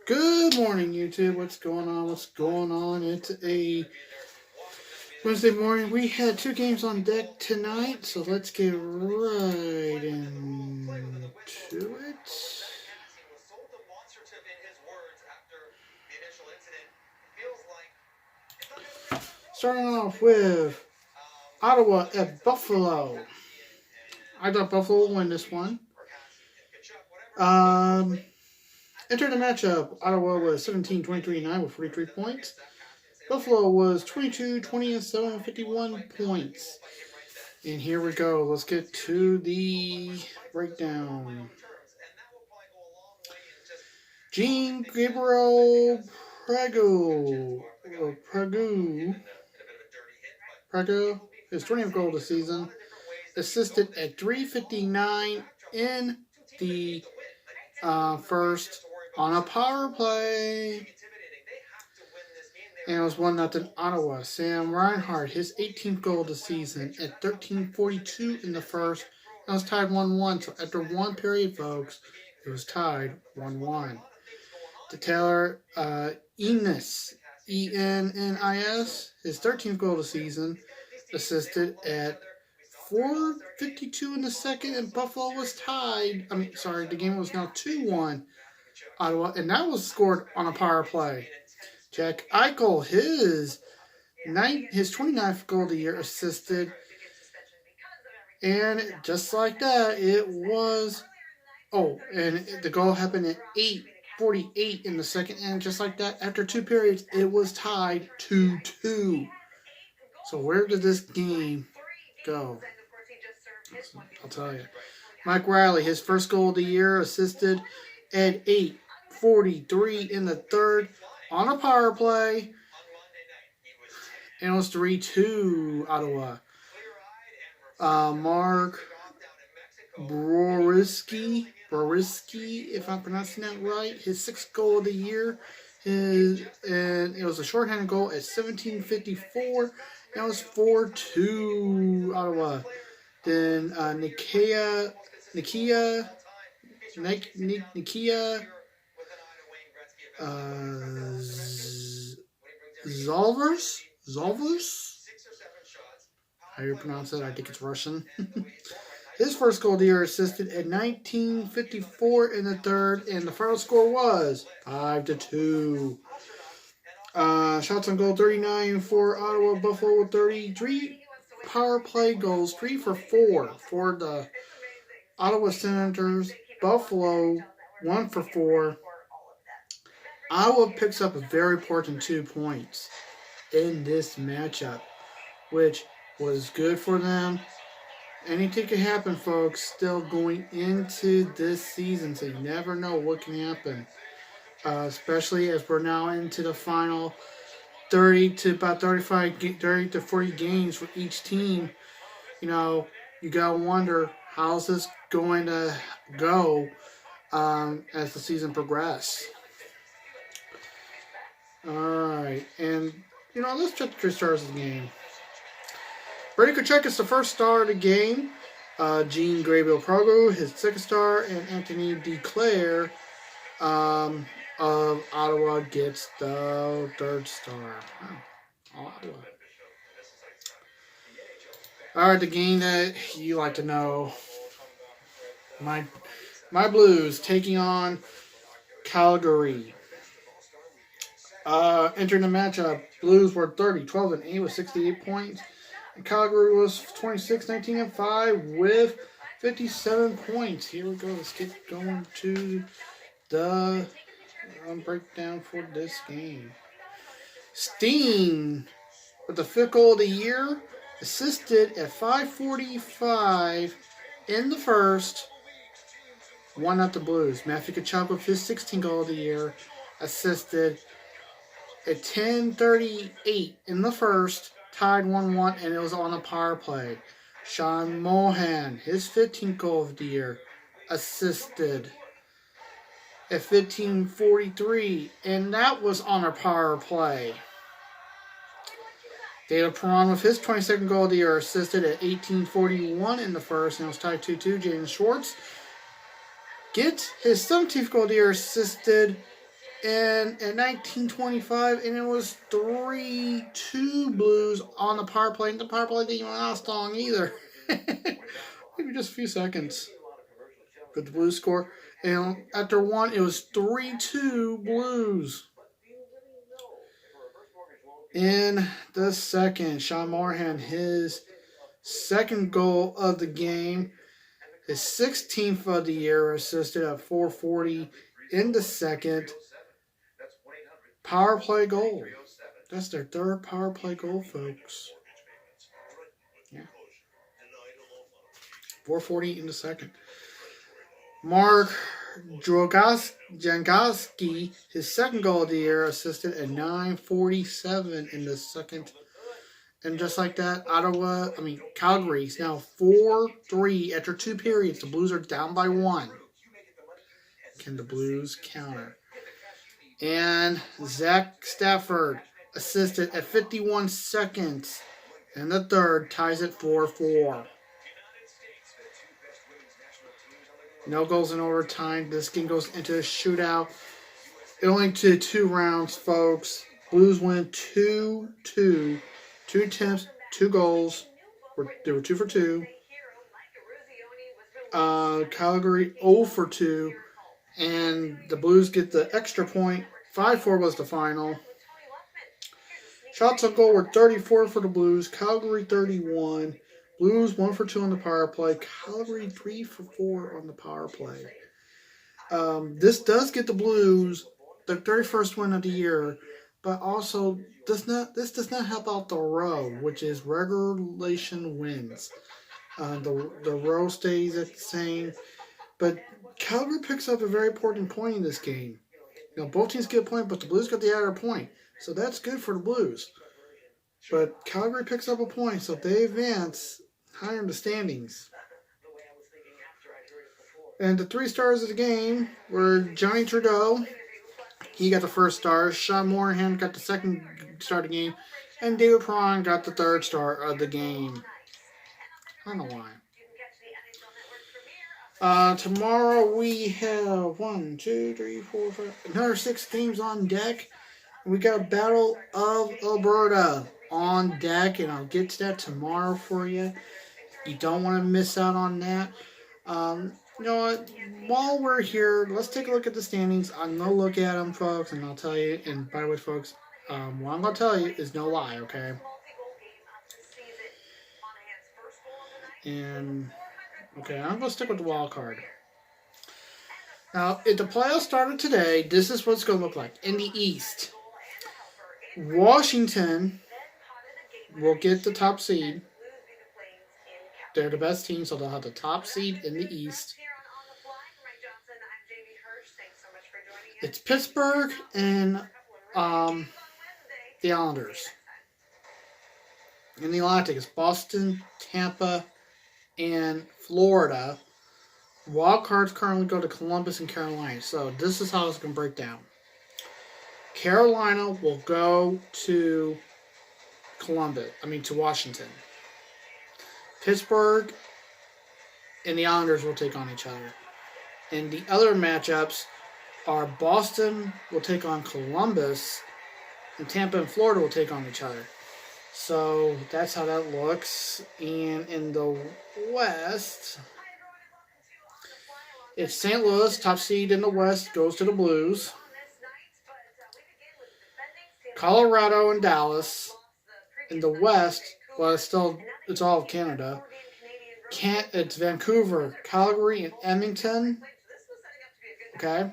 Good morning, YouTube. What's going on? What's going on? It's a Wednesday morning. We had two games on deck tonight, so let's get right into it. Starting off with Ottawa at Buffalo. I thought Buffalo would win this one. Entering the matchup, Ottawa was 17-23-9 with 43 points. Buffalo was 22-20-7 with 51 points. And here we go. Let's get to the breakdown. Jean Gabriel Prego, his 20th goal of the season, assisted at 3:59 in the first on a power play. And it was 1-0 Ottawa. Sam Reinhart, his 18th goal of the season at 13:42 in the first. It was tied 1-1. So after one period, folks, it was tied 1-1. To Taylor Ennis, Ennis, his 13th goal of the season, assisted at 4:52 in the second, and Buffalo was tied. The game was now 2-1 Ottawa, and that was scored on a power play. Jack Eichel, his 29th goal of the year, assisted. And just like that, it was... Oh, and the goal happened at 8:48 in the second. And just like that, after two periods, it was tied 2-2. So where did this game go? I'll tell you. Mike Riley, his first goal of the year, assisted at 8:43 in the third on a power play, and it was 3-2 Ottawa. Mark Borowiecki, if I'm pronouncing that right, his sixth goal of the year, and it was a shorthanded goal at 17:54. That was 4-2 Ottawa. Then Nikia Zolvers? How do you pronounce it? I think it's Russian. His first goal of the year, assisted at 19:54 in the third, and the final score was 5-2. Shots on goal 39 for Ottawa. Buffalo with 33 power play goals, 3 for 4 for the Ottawa Senators. Buffalo 1 for 4. Ottawa picks up a very important 2 points in this matchup, which was good for them. Anything can happen, folks, still going into this season, so you never know what can happen. Especially as we're now into the final 30 to 40 games for each team. You know, you gotta wonder, how's this going to go as the season progresses. Alright, and, let's check the 3 stars of the game. Brady Tkachuk is the first star of the game. Jean Gabriel Prego, his second star, and Anthony Declaire of Ottawa gets the third star. Wow. Ottawa. Alright, the game that you like to know. My Blues taking on Calgary. Entering the matchup, Blues were 30-12-8 with 68 points. And Calgary was 26-19-5 with 57 points. Here we go. Let's get going to the breakdown for this game. Steen, with the 5th goal of the year, assisted at 5:45 in the first. 1-0 Blues. Matthew Tkachuk with his 16th goal of the year, assisted at 10:38 in the first. Tied 1-1, and it was on a power play. Sean Mohan, his 15th goal of the year, assisted at 15:43, and that was on a power play. David Perron with his 22nd goal of the year, assisted at 18:41 in the first, and it was tied 2-2. Jaden Schwartz gets his 17th goal of the year, assisted And in 1925, and it was 3-2 Blues on the power play. And the power play didn't even last long either. Maybe just a few seconds. But the Blues score. And after one, it was 3-2 Blues. In the second, Sean Moorhan, his second goal of the game, his 16th of the year, assisted at 4:40 in the second. Power play goal. That's their third power play goal, folks. Yeah. 4:40 in the second. Mark Jangoski, his second goal of the year, assisted at 9:47 in the second. And just like that, Calgary is now 4-3 after 2 periods. The Blues are down by 1. Can the Blues counter? And Zach Stafford assisted at 51 seconds. And the third ties it 4-4. No goals in overtime. This game goes into a shootout. It only took 2 rounds, folks. Blues win 2-2. 2 attempts, 2 goals. They were 2 for 2. Calgary 0 for 2. And the Blues get the extra point. 5-4 was the final. Shots on goal were 34 for the Blues. Calgary 31. Blues 1 for 2 on the power play. Calgary 3 for 4 on the power play. This does get the Blues their 31st win of the year, but also this does not help out the row, which is regulation wins. The row stays at the same, but Calgary picks up a very important point in this game. Both teams get a point, but the Blues got the added point, so that's good for the Blues. But Calgary picks up a point, so they advance higher in the standings. And the 3 stars of the game were Johnny Trudeau. He got the first star. Sean Moorhan got the second star of the game. And David Perron got the third star of the game. I don't know why. Tomorrow we have another 6 games on deck. We got a Battle of Alberta on deck, and I'll get to that tomorrow for you. You don't want to miss out on that. You know what? While we're here, let's take a look at the standings. I'm going to look at them, folks, and I'll tell you. And by the way, folks, what I'm going to tell you is no lie, okay? And, okay, I'm going to stick with the wild card. Now, if the playoffs started today, this is what it's going to look like. In the East, Washington will get the top seed. They're the best team, so they'll have the top seed in the East. It's Pittsburgh and the Islanders. In the Atlantic, it's Boston, Tampa, and Florida. Wild cards currently go to Columbus and Carolina. So this is how it's going to break down. Carolina will go to Washington. Pittsburgh and the Islanders will take on each other. And the other matchups are Boston will take on Columbus, and Tampa and Florida will take on each other. So that's how that looks. And in the West, it's St. Louis, top seed in the West, goes to the Blues. Colorado and Dallas. In the West, well, it's all of Canada. It's Vancouver, Calgary, and Edmonton. Okay.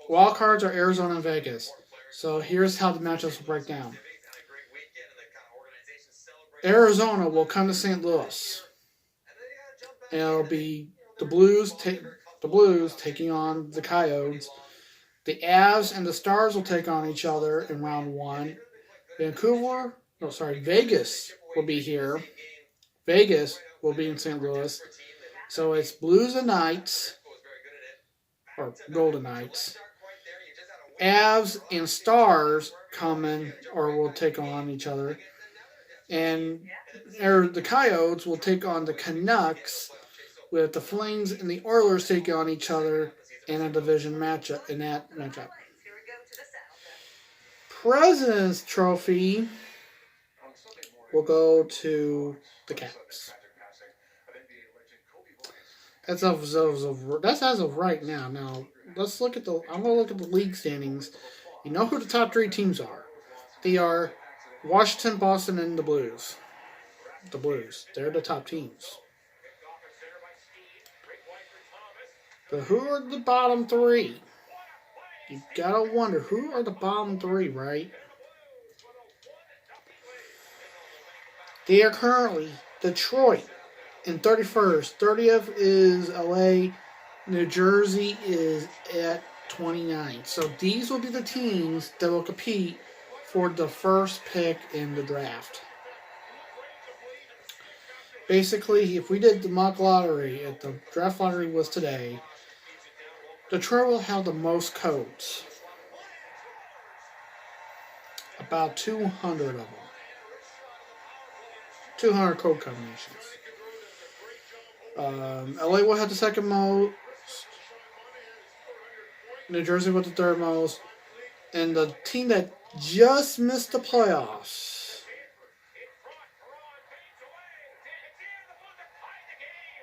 Wild cards are Arizona and Vegas. So here's how the matchups will break down. Arizona will come to St. Louis. And it'll be the Blues taking on the Coyotes. The Avs and the Stars will take on each other in round 1. Vegas will be here. Vegas will be in St. Louis. So it's Blues and Knights, or Golden Knights. Avs and Stars will take on each other. And the Coyotes will take on the Canucks, with the Flames and the Oilers taking on each other in a division matchup. In that matchup, President's Trophy will go to the Caps. That's as of right now. Now let's look at I'm gonna look at the league standings. You know who the top 3 teams are? They are Washington, Boston, and the Blues. The Blues. They're the top teams. But who are the bottom 3? You gotta wonder, who are the bottom 3, right? They are currently Detroit in 31st. 30th is LA. New Jersey is at 29. So these will be the teams that will compete for the first pick in the draft. Basically, if we did the mock lottery, if the draft lottery was today, Detroit will have the most codes. About 200 of them. 200 code combinations. LA will have the second most. New Jersey with the third most. And the team that just missed the playoffs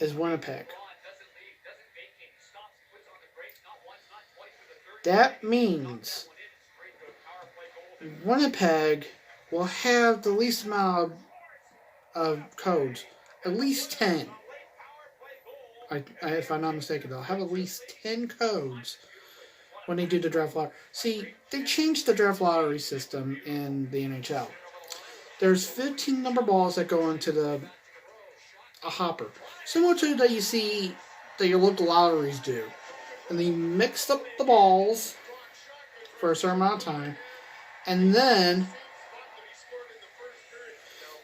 is Winnipeg. That means Winnipeg will have the least amount of codes. At least 10. If I'm not mistaken, they'll have at least 10 codes when they do the draft lottery. See, they changed the draft lottery system in the NHL. There's 15 number balls that go into a hopper. Similar to that you see that your local lotteries do. And they mix up the balls for a certain amount of time. And then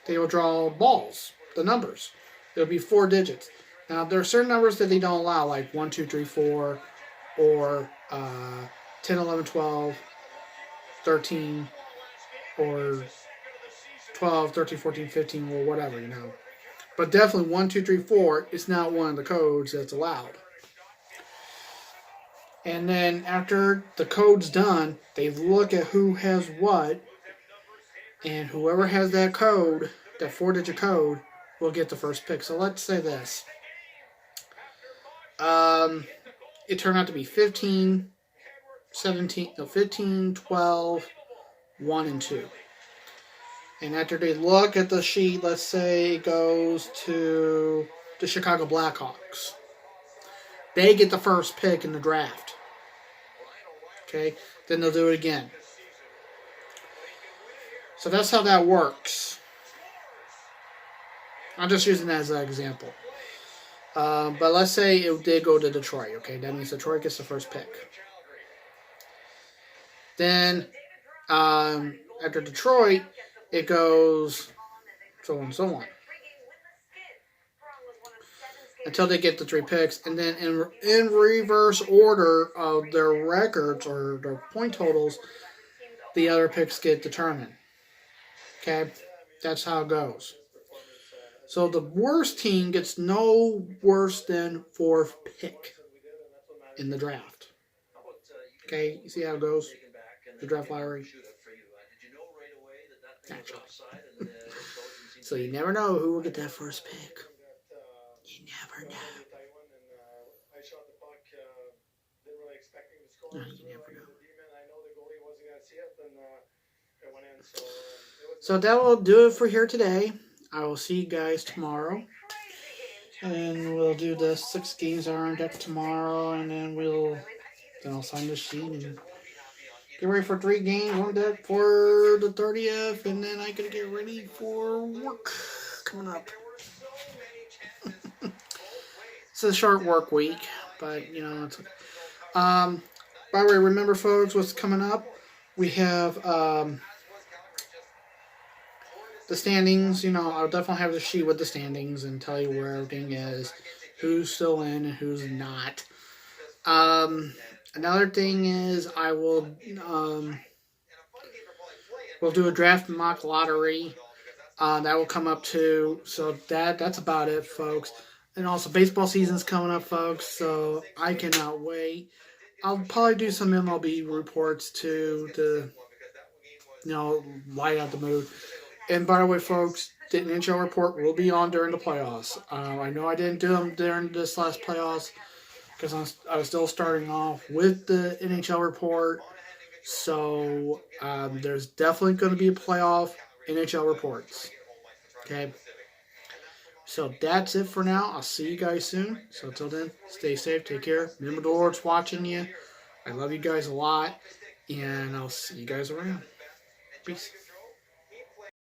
they will draw balls, the numbers. It'll be 4 digits. Now, there are certain numbers that they don't allow, like 1, 2, 3, 4, or 10, 11, 12, 13, or 12, 13, 14, 15, or whatever, you know. But definitely 1, 2, 3, 4 is not one of the codes that's allowed. And then after the code's done, they look at who has what, and whoever has that code, that 4-digit code, will get the first pick. So let's say this. It turned out to be 15, 12, 1, and 2. And after they look at the sheet, let's say it goes to the Chicago Blackhawks. They get the first pick in the draft. Okay? Then they'll do it again. So that's how that works. I'm just using that as an example. But let's say it did go to Detroit. Okay? That means Detroit gets the first pick. Then, after Detroit, it goes so on and so on. Until they get the 3 picks. And then in reverse order of their records or their point totals, the other picks get determined. Okay? That's how it goes. So the worst team gets no worse than 4th pick in the draft. Okay? You see how it goes? The draft lottery. Naturally. So you never know who will get that first pick. You never know. No, you never know. So that will do it for here today. I will see you guys tomorrow. And we'll do the 6 games that are on deck tomorrow. And then I'll sign the sheet and get ready for 3 games on deck for the 30th. And then I gotta get ready for work coming up. It's a short work week, but you know, it's okay. By the way, remember folks, what's coming up? We have the standings. You know, I'll definitely have the sheet with the standings and tell you where everything is, who's still in and who's not. Another thing is I will we'll do a draft mock lottery. That will come up too. So that's about it, folks. And also, baseball season's coming up, folks, so I cannot wait. I'll probably do some MLB reports too to, light out the mood. And by the way, folks, the NHL report will be on during the playoffs. I know I didn't do them during this last playoffs because I was still starting off with the NHL report. So there's definitely going to be a playoff NHL reports. Okay. So that's it for now. I'll see you guys soon. So until then, stay safe, take care. Remember the Lord's watching you. I love you guys a lot. And I'll see you guys around. Peace.